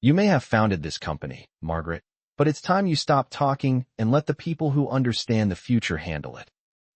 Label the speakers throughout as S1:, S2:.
S1: You may have founded this company, Margaret, but it's time you stop talking and let the people who understand the future handle it.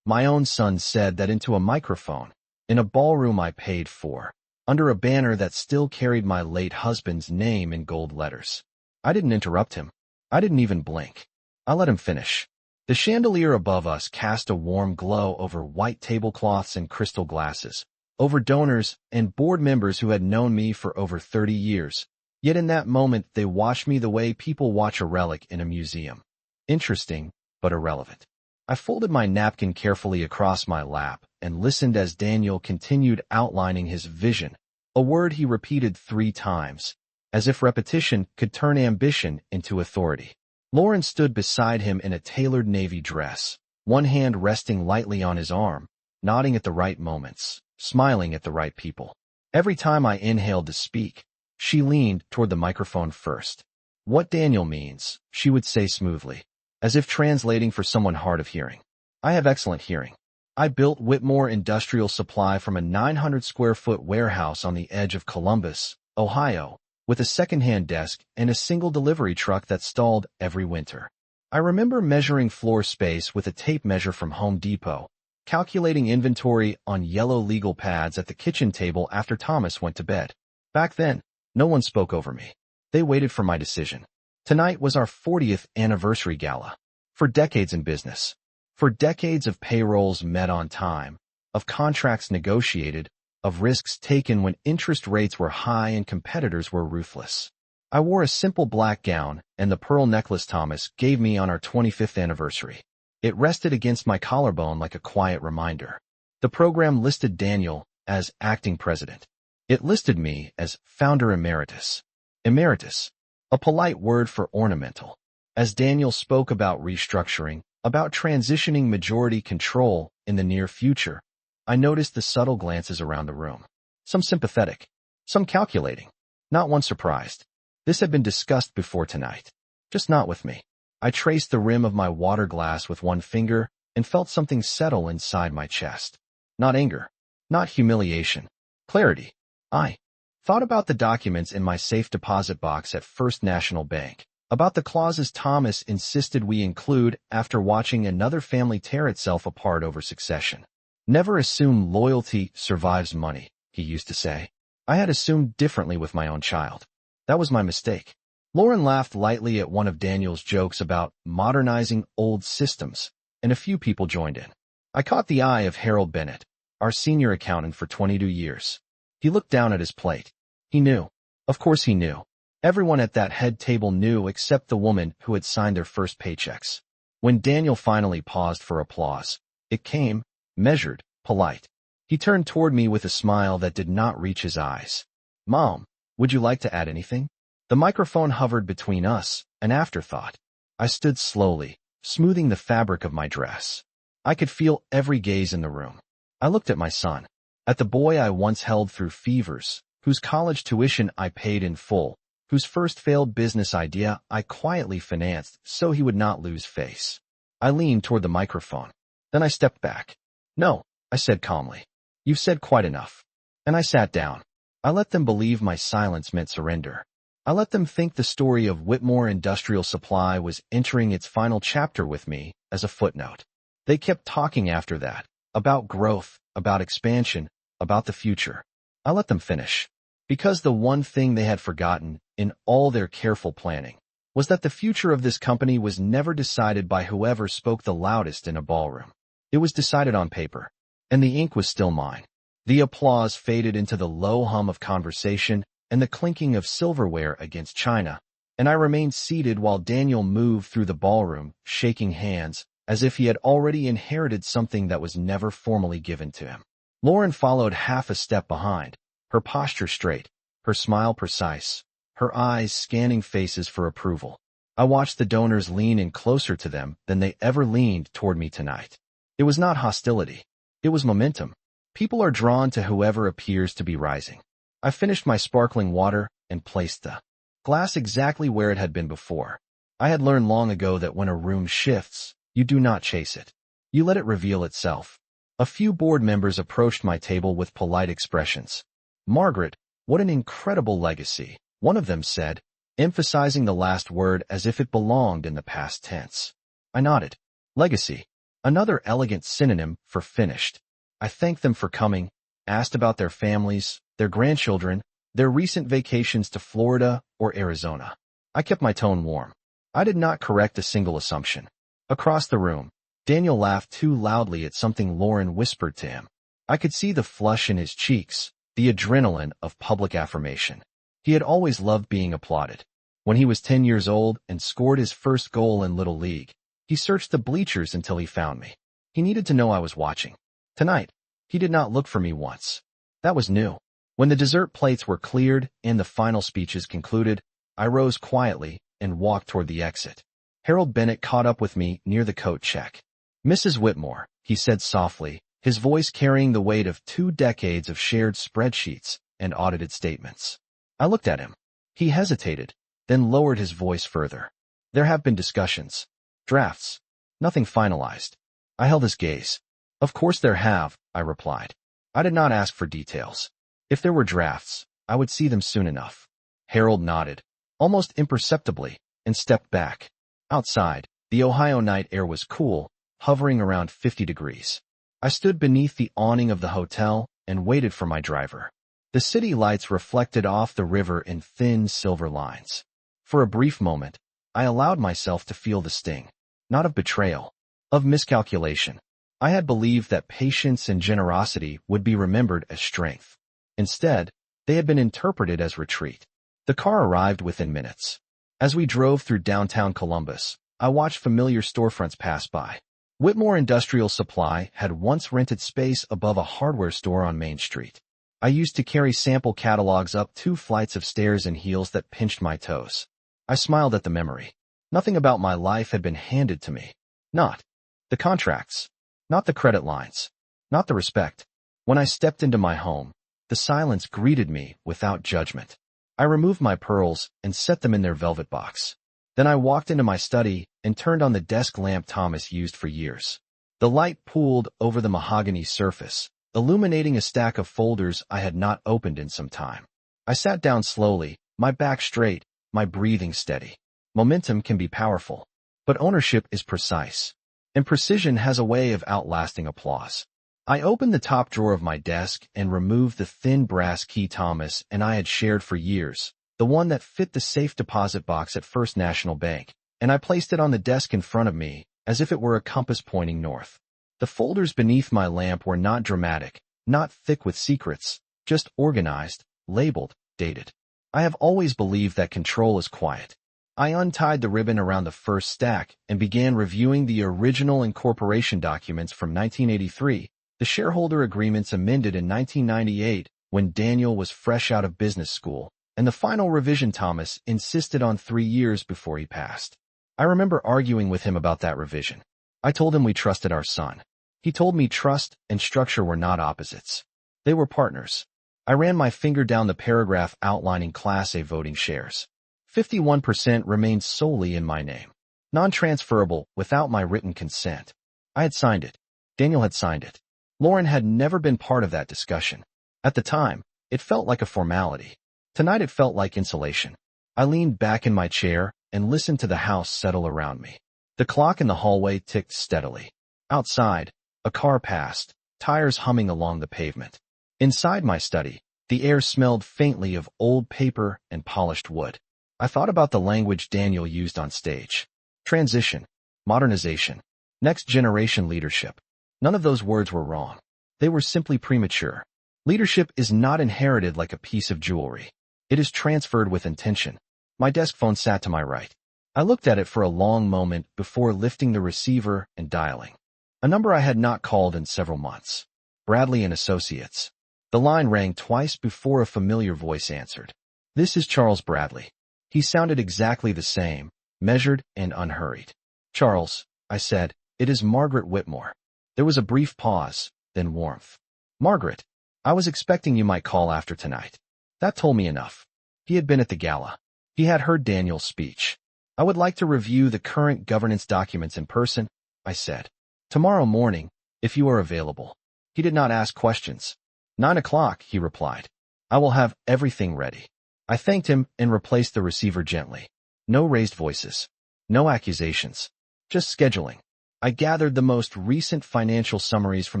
S1: My own son said that into a microphone, in a ballroom I paid for, under a banner that still carried my late husband's name in gold letters. I didn't interrupt him. I didn't even blink. I let him finish. The chandelier above us cast a warm glow over white tablecloths and crystal glasses, over donors and board members who had known me for over 30 years. Yet in that moment, they watched me the way people watch a relic in a museum. Interesting, but irrelevant. I folded my napkin carefully across my lap and listened as Daniel continued outlining his vision, a word he repeated 3 times, as if repetition could turn ambition into authority. Lauren stood beside him in a tailored navy dress, one hand resting lightly on his arm, nodding at the right moments, smiling at the right people. Every time I inhaled to speak, she leaned toward the microphone first. What Daniel means, she would say smoothly, as if translating for someone hard of hearing. I have excellent hearing. I built Whitmore Industrial Supply from a 900-square-foot warehouse on the edge of Columbus, Ohio, with a second-hand desk and a single delivery truck that stalled every winter. I remember measuring floor space with a tape measure from Home Depot, calculating inventory on yellow legal pads at the kitchen table after Thomas went to bed. Back then, no one spoke over me. They waited for my decision. Tonight was our 40th anniversary gala. For decades in business, for decades of payrolls met on time, of contracts negotiated, of risks taken when interest rates were high and competitors were ruthless. I wore a simple black gown and the pearl necklace Thomas gave me on our 25th anniversary. It rested against my collarbone like a quiet reminder. The program listed Daniel as acting president. It listed me as founder emeritus. Emeritus, a polite word for ornamental. As Daniel spoke about restructuring, about transitioning majority control in the near future, I noticed the subtle glances around the room. Some sympathetic, some calculating, not one surprised. This had been discussed before tonight, just not with me. I traced the rim of my water glass with one finger and felt something settle inside my chest. Not anger, not humiliation, clarity. I thought about the documents in my safe deposit box at First National Bank, about the clauses Thomas insisted we include after watching another family tear itself apart over succession. Never assume loyalty survives money, he used to say. I had assumed differently with my own child. That was my mistake. Lauren laughed lightly at one of Daniel's jokes about modernizing old systems, and a few people joined in. I caught the eye of Harold Bennett, our senior accountant for 22 years. He looked down at his plate. He knew. Of course he knew. Everyone at that head table knew except the woman who had signed their first paychecks. When Daniel finally paused for applause, it came, measured, polite. He turned toward me with a smile that did not reach his eyes. Mom, would you like to add anything? The microphone hovered between us, an afterthought. I stood slowly, smoothing the fabric of my dress. I could feel every gaze in the room. I looked at my son, at the boy I once held through fevers, whose college tuition I paid in full, whose first failed business idea I quietly financed so he would not lose face. I leaned toward the microphone. Then I stepped back. No, I said calmly. You've said quite enough. And I sat down. I let them believe my silence meant surrender. I let them think the story of Whitmore Industrial Supply was entering its final chapter with me as a footnote. They kept talking after that, about growth, about expansion, about the future. I let them finish. Because the one thing they had forgotten, in all their careful planning, was that the future of this company was never decided by whoever spoke the loudest in a ballroom. It was decided on paper, and the ink was still mine. The applause faded into the low hum of conversation and the clinking of silverware against china, and I remained seated while Daniel moved through the ballroom, shaking hands, as if he had already inherited something that was never formally given to him. Lauren followed half a step behind, her posture straight, her smile precise, her eyes scanning faces for approval. I watched the donors lean in closer to them than they ever leaned toward me tonight. It was not hostility. It was momentum. People are drawn to whoever appears to be rising. I finished my sparkling water and placed the glass exactly where it had been before. I had learned long ago that when a room shifts, you do not chase it. You let it reveal itself. A few board members approached my table with polite expressions. Margaret, what an incredible legacy, one of them said. emphasizing the last word as if it belonged in the past tense. I nodded. Legacy. Another elegant synonym for finished. I thanked them for coming, asked about their families, their grandchildren, their recent vacations to Florida or Arizona. I kept my tone warm. I did not correct a single assumption. Across the room, Daniel laughed too loudly at something Lauren whispered to him. I could see the flush in his cheeks, the adrenaline of public affirmation. He had always loved being applauded. When he was 10 years old and scored his first goal in Little League, he searched the bleachers until he found me. He needed to know I was watching. Tonight, he did not look for me once. That was new. When the dessert plates were cleared and the final speeches concluded, I rose quietly and walked toward the exit. Harold Bennett caught up with me near the coat check. Mrs. Whitmore, he said softly, his voice carrying the weight of 2 decades of shared spreadsheets and audited statements. I looked at him. He hesitated, then lowered his voice further. There have been discussions. Drafts. Nothing finalized. I held his gaze. Of course there have, I replied. I did not ask for details. If there were drafts, I would see them soon enough. Harold nodded, almost imperceptibly, and stepped back. Outside, the Ohio night air was cool, hovering around 50 degrees. I stood beneath the awning of the hotel and waited for my driver. The city lights reflected off the river in thin silver lines. For a brief moment, I allowed myself to feel the sting, not of betrayal, of miscalculation. I had believed that patience and generosity would be remembered as strength. Instead, they had been interpreted as retreat. The car arrived within minutes. As we drove through downtown Columbus, I watched familiar storefronts pass by. Whitmore Industrial Supply had once rented space above a hardware store on Main Street. I used to carry sample catalogs up 2 flights of stairs in heels that pinched my toes. I smiled at the memory. Nothing about my life had been handed to me. Not the contracts. Not the credit lines. Not the respect. When I stepped into my home, the silence greeted me without judgment. I removed my pearls and set them in their velvet box. Then I walked into my study and turned on the desk lamp Thomas used for years. The light pooled over the mahogany surface, illuminating a stack of folders I had not opened in some time. I sat down slowly, my back straight, my breathing steady. Momentum can be powerful, but ownership is precise, and precision has a way of outlasting applause. I opened the top drawer of my desk and removed the thin brass key Thomas and I had shared for years, the one that fit the safe deposit box at First National Bank, and I placed it on the desk in front of me as if it were a compass pointing north. The folders beneath my lamp were not dramatic, not thick with secrets, just organized, labeled, dated. I have always believed that control is quiet. I untied the ribbon around the first stack and began reviewing the original incorporation documents from 1983, the shareholder agreements amended in 1998 when Daniel was fresh out of business school, and the final revision Thomas insisted on 3 years before he passed. I remember arguing with him about that revision. I told him we trusted our son. He told me trust and structure were not opposites. They were partners. I ran my finger down the paragraph outlining Class A voting shares. 51% remained solely in my name. Non-transferable without my written consent. I had signed it. Daniel had signed it. Lauren had never been part of that discussion. At the time, it felt like a formality. Tonight it felt like insulation. I leaned back in my chair and listened to the house settle around me. The clock in the hallway ticked steadily. Outside, a car passed, tires humming along the pavement. Inside my study, the air smelled faintly of old paper and polished wood. I thought about the language Daniel used on stage. Transition, modernization, next generation leadership. None of those words were wrong. They were simply premature. Leadership is not inherited like a piece of jewelry. It is transferred with intention. My desk phone sat to my right. I looked at it for a long moment before lifting the receiver and dialing. A number I had not called in several months. Bradley and Associates. The line rang twice before a familiar voice answered. This is Charles Bradley. He sounded exactly the same, measured and unhurried. Charles, I said, it is Margaret Whitmore. There was a brief pause, then warmth. Margaret, I was expecting you might call after tonight. That told me enough. He had been at the gala. He had heard Daniel's speech. I would like to review the current governance documents in person, I said. Tomorrow morning, if you are available. He did not ask questions. 9 o'clock, he replied. I will have everything ready. I thanked him and replaced the receiver gently. No raised voices. No accusations. Just scheduling. I gathered the most recent financial summaries from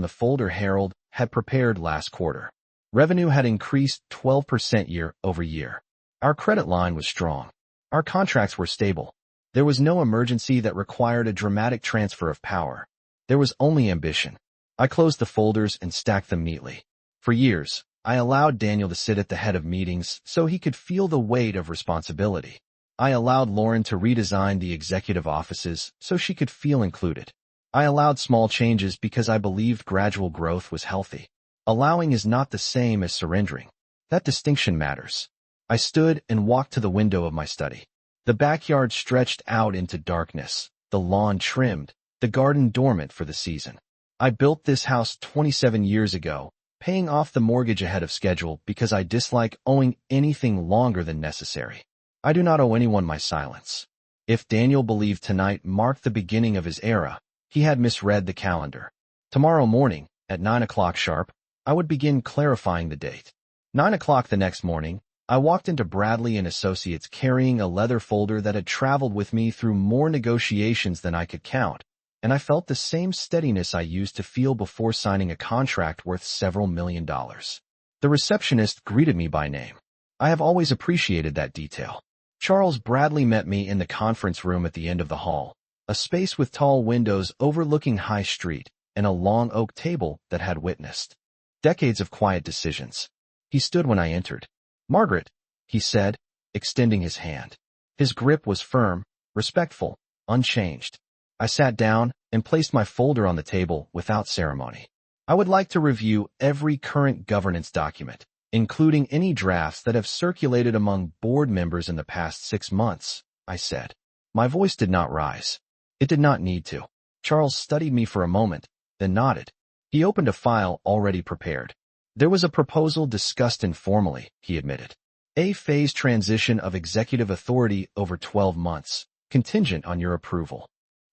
S1: the folder Harold had prepared last quarter. Revenue had increased 12% year over year. Our credit line was strong. Our contracts were stable. There was no emergency that required a dramatic transfer of power. There was only ambition. I closed the folders and stacked them neatly. For years, I allowed Daniel to sit at the head of meetings so he could feel the weight of responsibility. I allowed Lauren to redesign the executive offices so she could feel included. I allowed small changes because I believed gradual growth was healthy. Allowing is not the same as surrendering. That distinction matters. I stood and walked to the window of my study. The backyard stretched out into darkness, the lawn trimmed, the garden dormant for the season. I built this house 27 years ago, paying off the mortgage ahead of schedule because I dislike owing anything longer than necessary. I do not owe anyone my silence. If Daniel believed tonight marked the beginning of his era, he had misread the calendar. Tomorrow morning, at 9 o'clock sharp, I would begin clarifying the date. 9 o'clock the next morning, I walked into Bradley and Associates carrying a leather folder that had traveled with me through more negotiations than I could count, and I felt the same steadiness I used to feel before signing a contract worth several $1,000,000. The receptionist greeted me by name. I have always appreciated that detail. Charles Bradley met me in the conference room at the end of the hall, a space with tall windows overlooking High Street and a long oak table that had witnessed decades of quiet decisions. He stood when I entered. "Margaret," he said, extending his hand. His grip was firm, respectful, unchanged. I sat down and placed my folder on the table without ceremony. "I would like to review every current governance document, including any drafts that have circulated among board members in the past 6 months," I said. My voice did not rise. It did not need to. Charles studied me for a moment, then nodded. He opened a file already prepared. "There was a proposal discussed informally," he admitted. "A phased transition of executive authority over 12 months, contingent on your approval."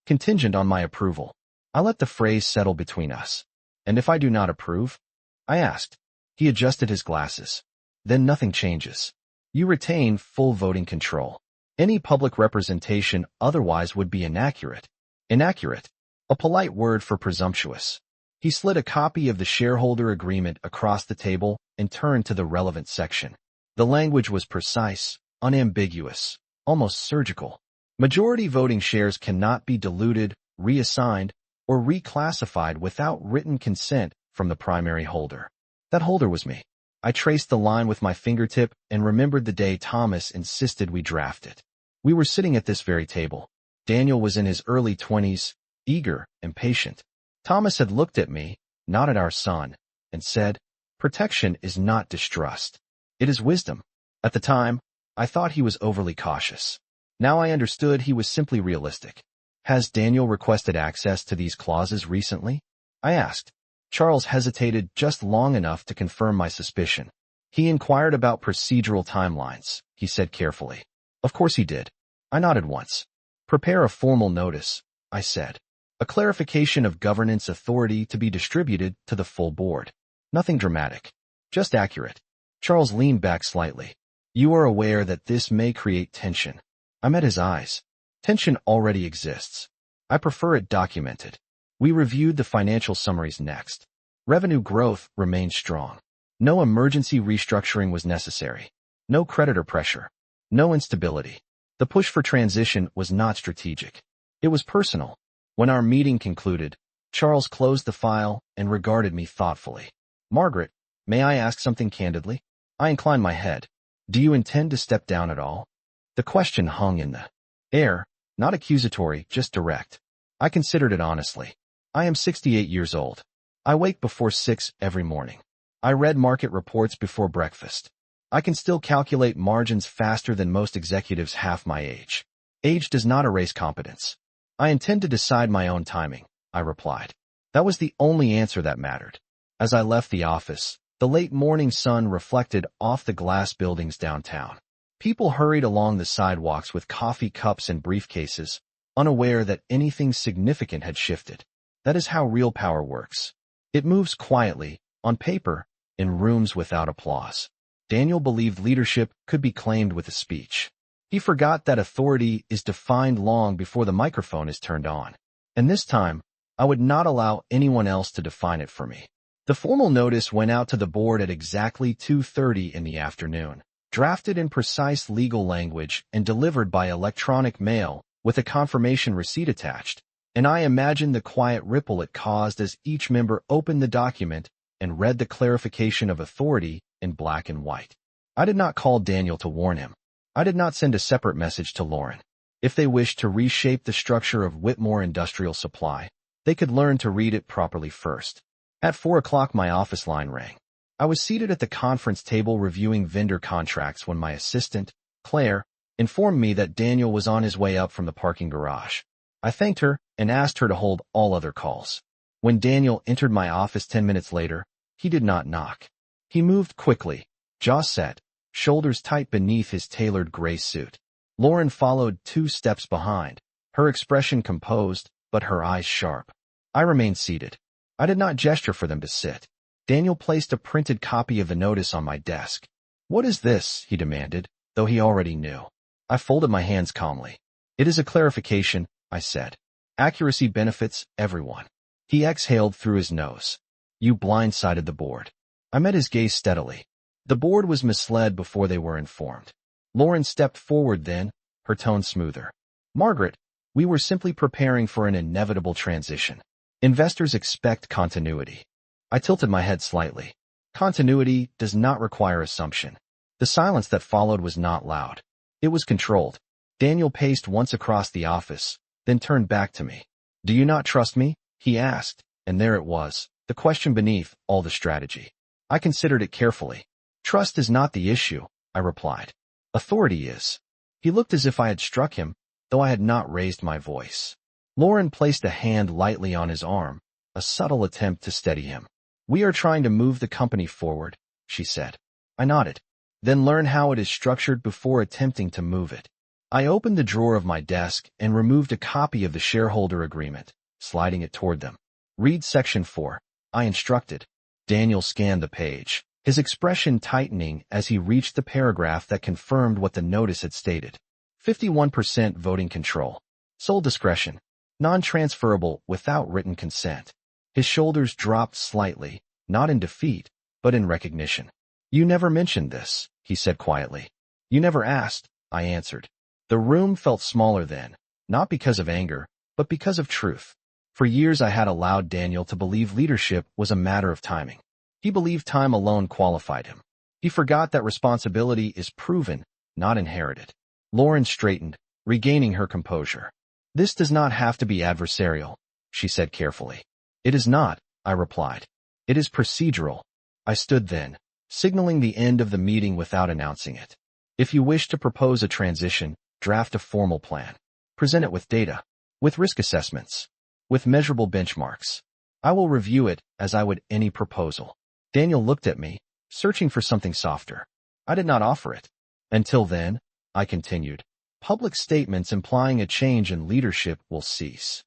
S1: Contingent on my approval. I let the phrase settle between us. "And if I do not approve?" I asked. He adjusted his glasses. "Then nothing changes. You retain full voting control. Any public representation otherwise would be inaccurate." Inaccurate. A polite word for presumptuous. He slid a copy of the shareholder agreement across the table and turned to the relevant section. The language was precise, unambiguous, almost surgical. Majority voting shares cannot be diluted, reassigned, or reclassified without written consent from the primary holder. That holder was me. I traced the line with my fingertip and remembered the day Thomas insisted we draft it. We were sitting at this very table. Daniel was in his early 20s, eager and patient. Thomas had looked at me, not at our son, and said, "Protection is not distrust. It is wisdom." At the time, I thought he was overly cautious. Now I understood he was simply realistic. "Has Daniel requested access to these clauses recently?" I asked. Charles hesitated just long enough to confirm my suspicion. "He inquired about procedural timelines," he said carefully. "Of course he did." I nodded once. "Prepare a formal notice," I said. "A clarification of governance authority to be distributed to the full board. Nothing dramatic. Just accurate." Charles leaned back slightly. "You are aware that this may create tension." I met his eyes. "Tension already exists. I prefer it documented." We reviewed the financial summaries next. Revenue growth remained strong. No emergency restructuring was necessary. No creditor pressure. No instability. The push for transition was not strategic. It was personal. When our meeting concluded, Charles closed the file and regarded me thoughtfully. "Margaret, may I ask something candidly?" I inclined my head. "Do you intend to step down at all?" The question hung in the air, not accusatory, just direct. I considered it honestly. I am 68 years old. I wake before 6 every morning. I read market reports before breakfast. I can still calculate margins faster than most executives half my age. Age does not erase competence. "I intend to decide my own timing," I replied. That was the only answer that mattered. As I left the office, the late morning sun reflected off the glass buildings downtown. People hurried along the sidewalks with coffee cups and briefcases, unaware that anything significant had shifted. That is how real power works. It moves quietly, on paper, in rooms without applause. Daniel believed leadership could be claimed with a speech. He forgot that authority is defined long before the microphone is turned on. And this time, I would not allow anyone else to define it for me. The formal notice went out to the board at exactly 2:30 in the afternoon, drafted in precise legal language and delivered by electronic mail with a confirmation receipt attached, and I imagined the quiet ripple it caused as each member opened the document and read the clarification of authority in black and white. I did not call Daniel to warn him. I did not send a separate message to Lauren. If they wished to reshape the structure of Whitmore Industrial Supply, they could learn to read it properly first. At 4 o'clock my office line rang. I was seated at the conference table reviewing vendor contracts when my assistant, Claire, informed me that Daniel was on his way up from the parking garage. I thanked her and asked her to hold all other calls. When Daniel entered my office 10 minutes later, he did not knock. He moved quickly, jaw set, shoulders tight beneath his tailored gray suit. Lauren followed 2 steps behind, her expression composed, but her eyes sharp. I remained seated. I did not gesture for them to sit. Daniel placed a printed copy of the notice on my desk. "What is this?" he demanded, though he already knew. I folded my hands calmly. "It is a clarification," I said. "Accuracy benefits everyone." He exhaled through his nose. "You blindsided the board." I met his gaze steadily. The board was misled before they were informed. Lauren stepped forward then, her tone smoother. "Margaret, we were simply preparing for an inevitable transition. Investors expect continuity." I tilted my head slightly. Continuity does not require assumption. The silence that followed was not loud. It was controlled. Daniel paced once across the office, then turned back to me. "Do you not trust me?" he asked, and there it was, the question beneath all the strategy. I considered it carefully. "Trust is not the issue," I replied. "Authority is." He looked as if I had struck him, though I had not raised my voice. Lauren placed a hand lightly on his arm, a subtle attempt to steady him. "We are trying to move the company forward," she said. I nodded. "Then learn how it is structured before attempting to move it." I opened the drawer of my desk and removed a copy of the shareholder agreement, sliding it toward them. "Read Section 4, I instructed." Daniel scanned the page, his expression tightening as he reached the paragraph that confirmed what the notice had stated. 51% voting control. Sole discretion. Non-transferable without written consent. His shoulders dropped slightly, not in defeat, but in recognition. "You never mentioned this," he said quietly. "You never asked," I answered. The room felt smaller then, not because of anger, but because of truth. For years I had allowed Daniel to believe leadership was a matter of timing. He believed time alone qualified him. He forgot that responsibility is proven, not inherited. Lauren straightened, regaining her composure. "This does not have to be adversarial," she said carefully. "It is not," I replied. "It is procedural." I stood then, signaling the end of the meeting without announcing it. "If you wish to propose a transition, draft a formal plan. Present it with data, with risk assessments, with measurable benchmarks. I will review it as I would any proposal." Daniel looked at me, searching for something softer. I did not offer it. "Until then," I continued, "public statements implying a change in leadership will cease."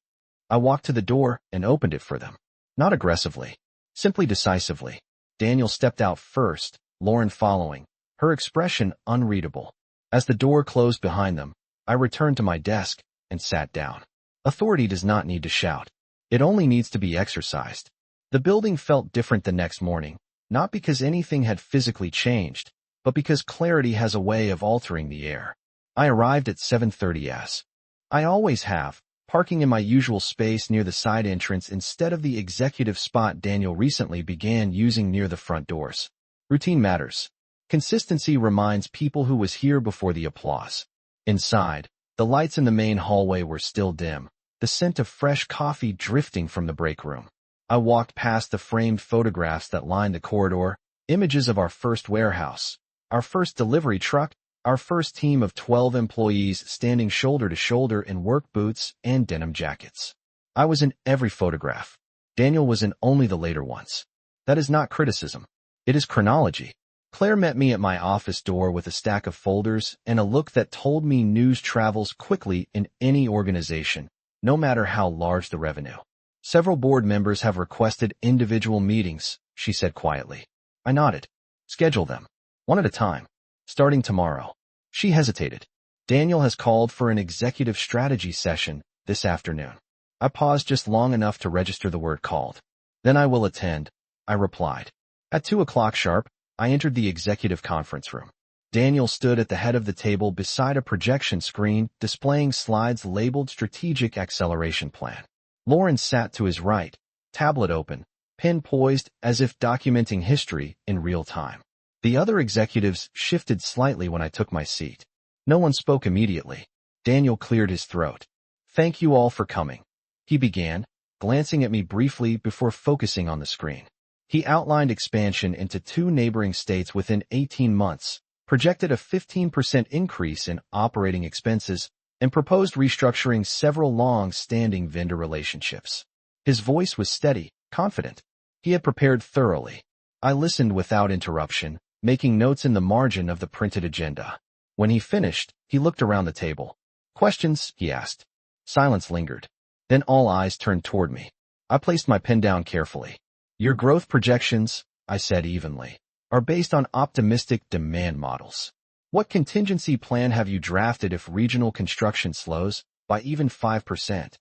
S1: I walked to the door and opened it for them. Not aggressively, simply decisively. Daniel stepped out first, Lauren following, her expression unreadable. As the door closed behind them, I returned to my desk and sat down. Authority does not need to shout. It only needs to be exercised. The building felt different the next morning, not because anything had physically changed, but because clarity has a way of altering the air. I arrived at 7:30 as I always have, parking in my usual space near the side entrance instead of the executive spot Daniel recently began using near the front doors. Routine matters. Consistency reminds people who was here before the applause. Inside, the lights in the main hallway were still dim, the scent of fresh coffee drifting from the break room. I walked past the framed photographs that lined the corridor, images of our first warehouse, our first delivery truck, our first team of 12 employees standing shoulder to shoulder in work boots and denim jackets. I was in every photograph. Daniel was in only the later ones. That is not criticism. It is chronology. Claire met me at my office door with a stack of folders and a look that told me news travels quickly in any organization, no matter how large the revenue. "Several board members have requested individual meetings," she said quietly. I nodded. "Schedule them." One at a time. Starting tomorrow. She hesitated. Daniel has called for an executive strategy session this afternoon. I paused just long enough to register the word called. Then I will attend, I replied. At 2 o'clock sharp, I entered the executive conference room. Daniel stood at the head of the table beside a projection screen displaying slides labeled Strategic Acceleration Plan. Lauren sat to his right, tablet open, pen poised as if documenting history in real time. The other executives shifted slightly when I took my seat. No one spoke immediately. Daniel cleared his throat. Thank you all for coming. He began, glancing at me briefly before focusing on the screen. He outlined expansion into 2 neighboring states within 18 months, projected a 15% increase in operating expenses, and proposed restructuring several long-standing vendor relationships. His voice was steady, confident. He had prepared thoroughly. I listened without interruption, making notes in the margin of the printed agenda. When he finished, he looked around the table. Questions? He asked. Silence lingered. Then all eyes turned toward me. I placed my pen down carefully. Your growth projections, I said evenly, are based on optimistic demand models. What contingency plan have you drafted if regional construction slows by even 5%?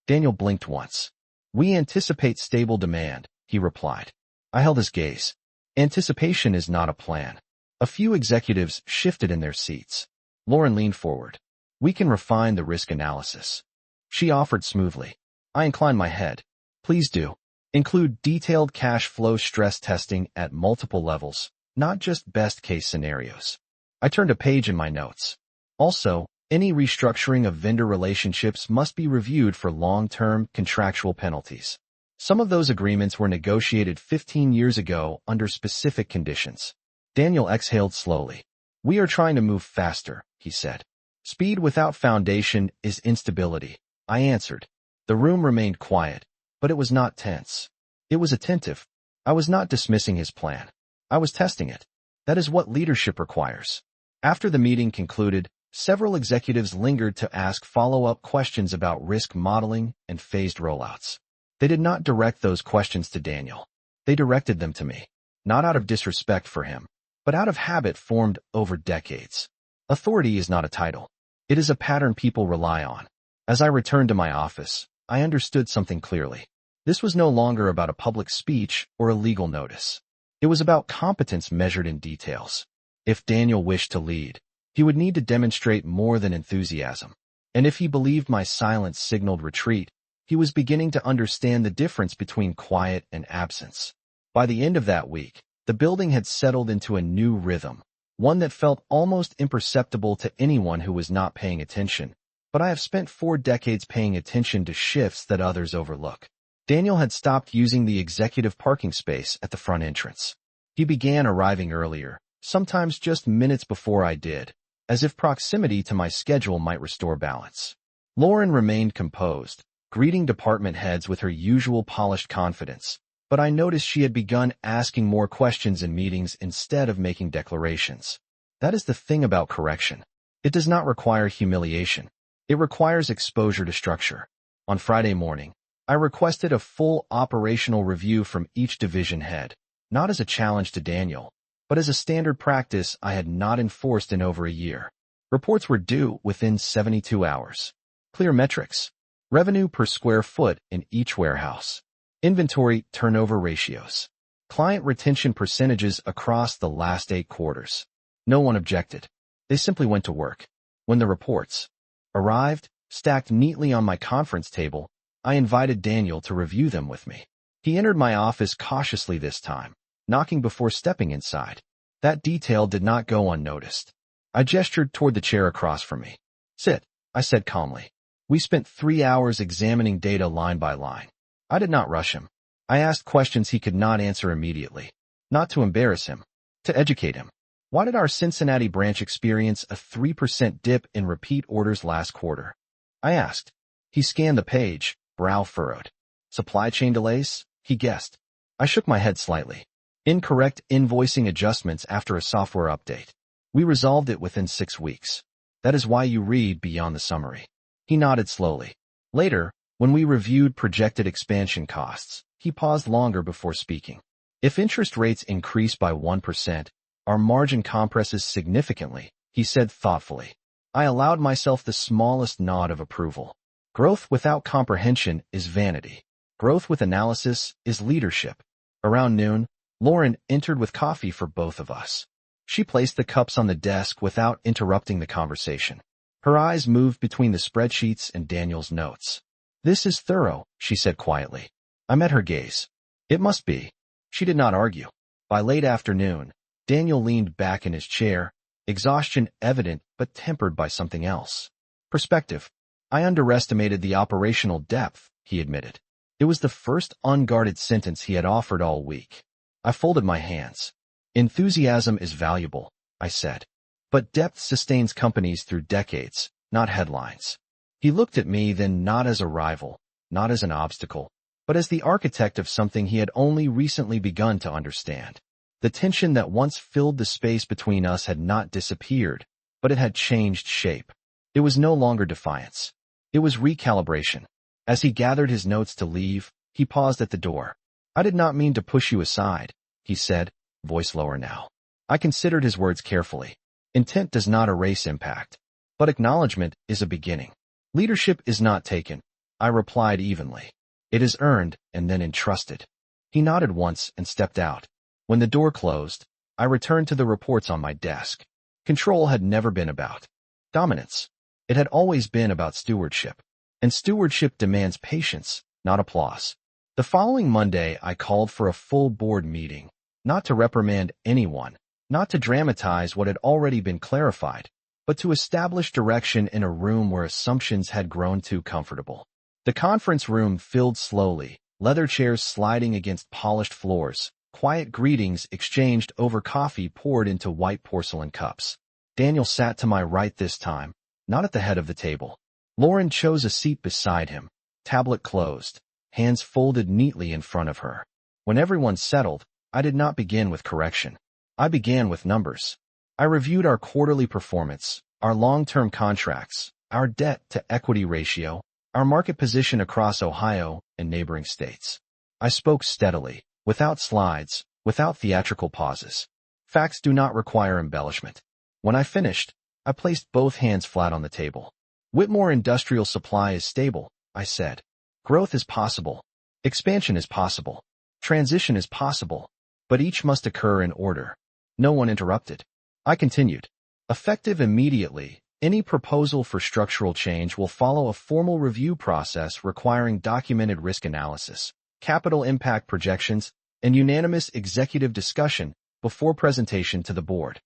S1: Daniel blinked once. We anticipate stable demand, he replied. I held his gaze. Anticipation is not a plan. A few executives shifted in their seats. Lauren leaned forward. We can refine the risk analysis. She offered smoothly. I inclined my head. Please do. Include detailed cash flow stress testing at multiple levels, not just best-case scenarios. I turned a page in my notes. Also, any restructuring of vendor relationships must be reviewed for long-term contractual penalties. Some of those agreements were negotiated 15 years ago under specific conditions. Daniel exhaled slowly. We are trying to move faster, he said. Speed without foundation is instability, I answered. The room remained quiet, but it was not tense. It was attentive. I was not dismissing his plan. I was testing it. That is what leadership requires. After the meeting concluded, several executives lingered to ask follow-up questions about risk modeling and phased rollouts. They did not direct those questions to Daniel. They directed them to me, not out of disrespect for him, but out of habit formed over decades. Authority is not a title. It is a pattern people rely on. As I returned to my office, I understood something clearly. This was no longer about a public speech or a legal notice. It was about competence measured in details. If Daniel wished to lead, he would need to demonstrate more than enthusiasm. And if he believed my silence signaled retreat, he was beginning to understand the difference between quiet and absence. By the end of that week, the building had settled into a new rhythm, one that felt almost imperceptible to anyone who was not paying attention. But I have spent 4 decades paying attention to shifts that others overlook. Daniel had stopped using the executive parking space at the front entrance. He began arriving earlier, sometimes just minutes before I did, as if proximity to my schedule might restore balance. Lauren remained composed, greeting department heads with her usual polished confidence, but I noticed she had begun asking more questions in meetings instead of making declarations. That is the thing about correction. It does not require humiliation. It requires exposure to structure. On Friday morning, I requested a full operational review from each division head, not as a challenge to Daniel, but as a standard practice I had not enforced in over a year. Reports were due within 72 hours. Clear metrics. Revenue per square foot in each warehouse. Inventory turnover ratios. Client retention percentages across the last 8 quarters. No one objected. They simply went to work. When the reports arrived, stacked neatly on my conference table, I invited Daniel to review them with me. He entered my office cautiously this time, knocking before stepping inside. That detail did not go unnoticed. I gestured toward the chair across from me. Sit, I said calmly. We spent 3 hours examining data line by line. I did not rush him. I asked questions he could not answer immediately, not to embarrass him, to educate him. Why did our Cincinnati branch experience a 3% dip in repeat orders last quarter? I asked. He scanned the page, brow furrowed. Supply chain delays? He guessed. I shook my head slightly. Incorrect invoicing adjustments after a software update. We resolved it within 6 weeks. That is why you read beyond the summary. He nodded slowly. Later, when we reviewed projected expansion costs, he paused longer before speaking. If interest rates increase by 1%, Our margin compresses significantly, he said thoughtfully. I allowed myself the smallest nod of approval. Growth without comprehension is vanity. Growth with analysis is leadership. Around noon, Lauren entered with coffee for both of us. She placed the cups on the desk without interrupting the conversation. Her eyes moved between the spreadsheets and Daniel's notes. This is thorough, she said quietly. I met her gaze. It must be. She did not argue. By late afternoon, Daniel leaned back in his chair, exhaustion evident but tempered by something else. Perspective. I underestimated the operational depth, he admitted. It was the first unguarded sentence he had offered all week. I folded my hands. Enthusiasm is valuable, I said. But depth sustains companies through decades, not headlines. He looked at me then not as a rival, not as an obstacle, but as the architect of something he had only recently begun to understand. The tension that once filled the space between us had not disappeared, but it had changed shape. It was no longer defiance. It was recalibration. As he gathered his notes to leave, he paused at the door. I did not mean to push you aside, he said, voice lower now. I considered his words carefully. Intent does not erase impact, but acknowledgement is a beginning. Leadership is not taken, I replied evenly. It is earned and then entrusted. He nodded once and stepped out. When the door closed, I returned to the reports on my desk. Control had never been about dominance. It had always been about stewardship. And stewardship demands patience, not applause. The following Monday, I called for a full board meeting, not to reprimand anyone, not to dramatize what had already been clarified, but to establish direction in a room where assumptions had grown too comfortable. The conference room filled slowly, leather chairs sliding against polished floors, quiet greetings exchanged over coffee poured into white porcelain cups. Daniel sat to my right this time, not at the head of the table. Lauren chose a seat beside him, tablet closed, hands folded neatly in front of her. When everyone settled, I did not begin with correction. I began with numbers. I reviewed our quarterly performance, our long-term contracts, our debt-to-equity ratio, our market position across Ohio and neighboring states. I spoke steadily, without slides, without theatrical pauses. Facts do not require embellishment. When I finished, I placed both hands flat on the table. Whitmore Industrial Supply is stable, I said. Growth is possible. Expansion is possible. Transition is possible. But each must occur in order. No one interrupted. I continued. Effective immediately, any proposal for structural change will follow a formal review process requiring documented risk analysis, capital impact projections, and unanimous executive discussion before presentation to the board.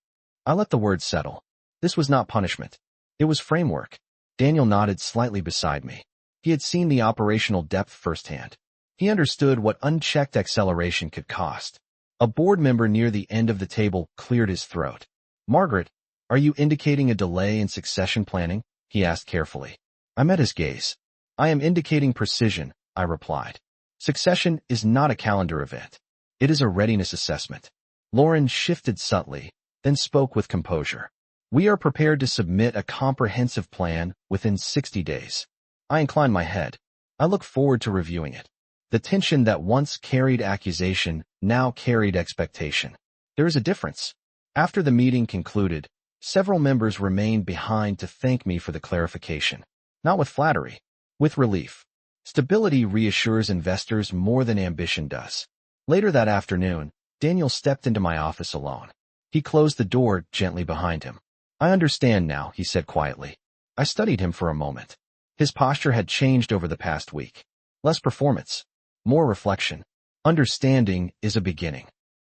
S1: I let the words settle. This was not punishment. It was framework. Daniel nodded slightly beside me. He had seen the operational depth firsthand. He understood what unchecked acceleration could cost. A board member near the end of the table cleared his throat. Margaret, are you indicating a delay in succession planning? He asked carefully. I met his gaze. I am indicating precision, I replied. Succession is not a calendar event. It is a readiness assessment. Lauren shifted subtly, then spoke with composure. We are prepared to submit a comprehensive plan within 60 days. I inclined my head. I look forward to reviewing it. The tension that once carried accusation now carried expectation. There is a difference. After the meeting concluded, several members remained behind to thank me for the clarification. Not with flattery, with relief. Stability reassures investors more than ambition does. Later that afternoon, Daniel stepped into my office alone. He closed the door gently behind him. I understand now, he said quietly. I studied him for a moment. His posture had changed over the past week. Less performance, more reflection. Understanding is a beginning.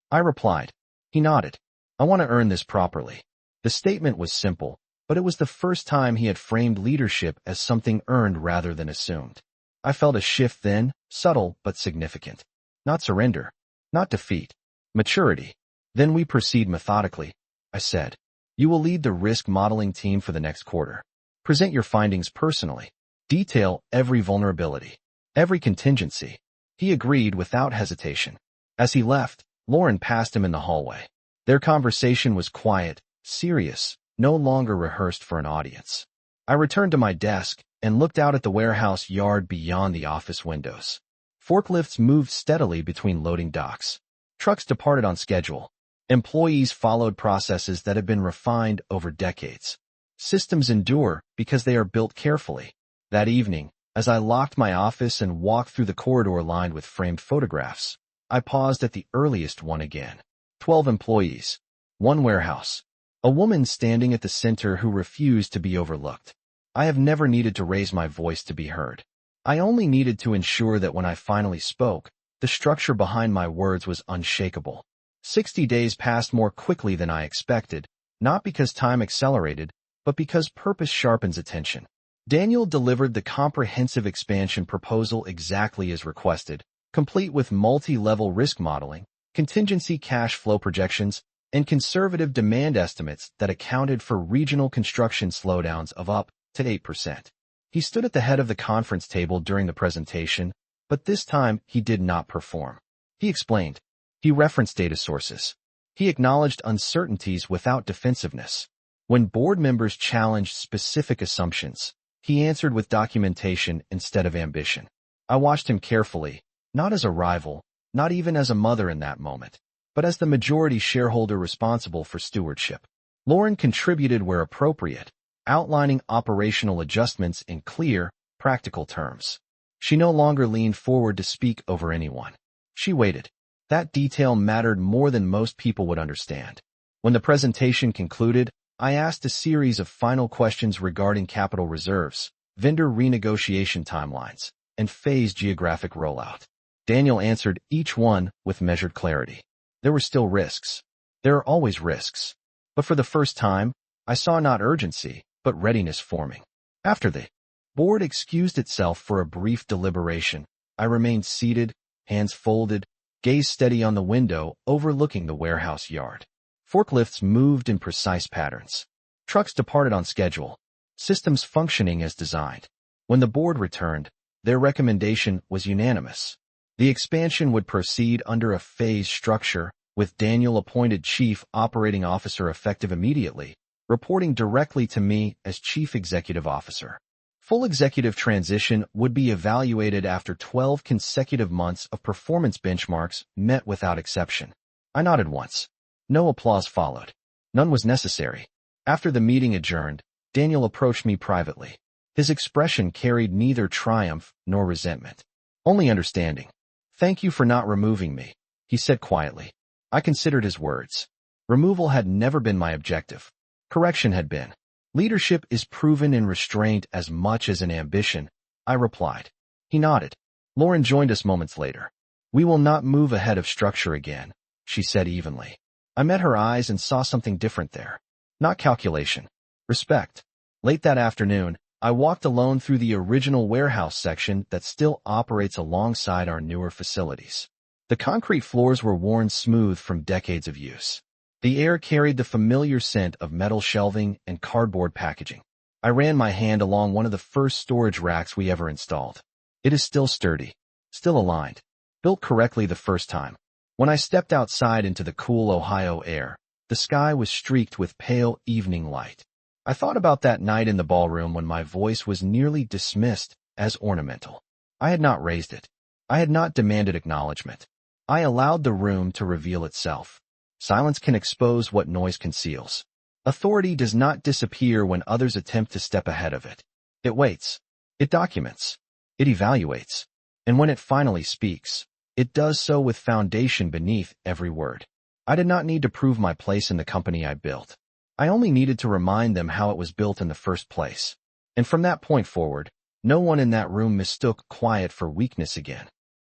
S1: I replied. He nodded. I want to earn this properly. The statement was simple, but it was the first time he had framed leadership as something earned rather than assumed. I felt a shift then, subtle but significant. Not surrender, not defeat, maturity. Then we proceed methodically, I said. You will lead the risk modeling team for the next quarter. Present your findings personally. Detail every vulnerability, every contingency. He agreed without hesitation. As he left, Lauren passed him in the hallway. Their conversation was quiet, serious, no longer rehearsed for an audience. I returned to my desk and looked out at the warehouse yard beyond the office windows. Forklifts moved steadily between loading docks. Trucks departed on schedule. Employees followed processes that had been refined over decades. Systems endure because they are built carefully. That evening, as I locked my office and walked through the corridor lined with framed photographs, I paused at the earliest one again. 12 employees. One warehouse. A woman standing at the center who refused to be overlooked. I have never needed to raise my voice to be heard. I only needed to ensure that when I finally spoke, the structure behind my words was unshakable. 60 days passed more quickly than I expected, not because time accelerated, but because purpose sharpens attention. Daniel delivered the comprehensive expansion proposal exactly as requested, complete with multi-level risk modeling, contingency cash flow projections, and conservative demand estimates that accounted for regional construction slowdowns of up to 8%. He stood at the head of the conference table during the presentation, but this time he did not perform. He explained. He referenced data sources. He acknowledged uncertainties without defensiveness. When board members challenged specific assumptions, he answered with documentation instead of ambition. I watched him carefully, not as a rival, not even as a mother in that moment, but as the majority shareholder responsible for stewardship. Lauren contributed where appropriate, outlining operational adjustments in clear, practical terms. She no longer leaned forward to speak over anyone. She waited. That detail mattered more than most people would understand. When the presentation concluded, I asked a series of final questions regarding capital reserves, vendor renegotiation timelines, and phased geographic rollout. Daniel answered each one with measured clarity. There were still risks. There are always risks. But for the first time, I saw not urgency, but readiness forming. After the board excused itself for a brief deliberation, I remained seated, hands folded, gaze steady on the window overlooking the warehouse yard. Forklifts moved in precise patterns. Trucks departed on schedule. Systems functioning as designed. When the board returned, their recommendation was unanimous. The expansion would proceed under a phased structure, with Daniel appointed Chief Operating Officer effective immediately, reporting directly to me as Chief Executive Officer. Full executive transition would be evaluated after 12 consecutive months of performance benchmarks met without exception. I nodded once. No applause followed. None was necessary. After the meeting adjourned, Daniel approached me privately. His expression carried neither triumph nor resentment. Only understanding. Thank you for not removing me, he said quietly. I considered his words. Removal had never been my objective. Correction had been. Leadership is proven in restraint as much as in ambition, I replied. He nodded. Lauren joined us moments later. We will not move ahead of structure again, she said evenly. I met her eyes and saw something different there. Not calculation. Respect. Late that afternoon, I walked alone through the original warehouse section that still operates alongside our newer facilities. The concrete floors were worn smooth from decades of use. The air carried the familiar scent of metal shelving and cardboard packaging. I ran my hand along one of the first storage racks we ever installed. It is still sturdy, still aligned, built correctly the first time. When I stepped outside into the cool Ohio air, the sky was streaked with pale evening light. I thought about that night in the ballroom when my voice was nearly dismissed as ornamental. I had not raised it. I had not demanded acknowledgement. I allowed the room to reveal itself. Silence can expose what noise conceals. Authority does not disappear when others attempt to step ahead of it. It waits. It documents. It evaluates. And when it finally speaks, it does so with foundation beneath every word. I did not need to prove my place in the company I built. I only needed to remind them how it was built in the first place. And from that point forward, no one in that room mistook quiet for weakness again.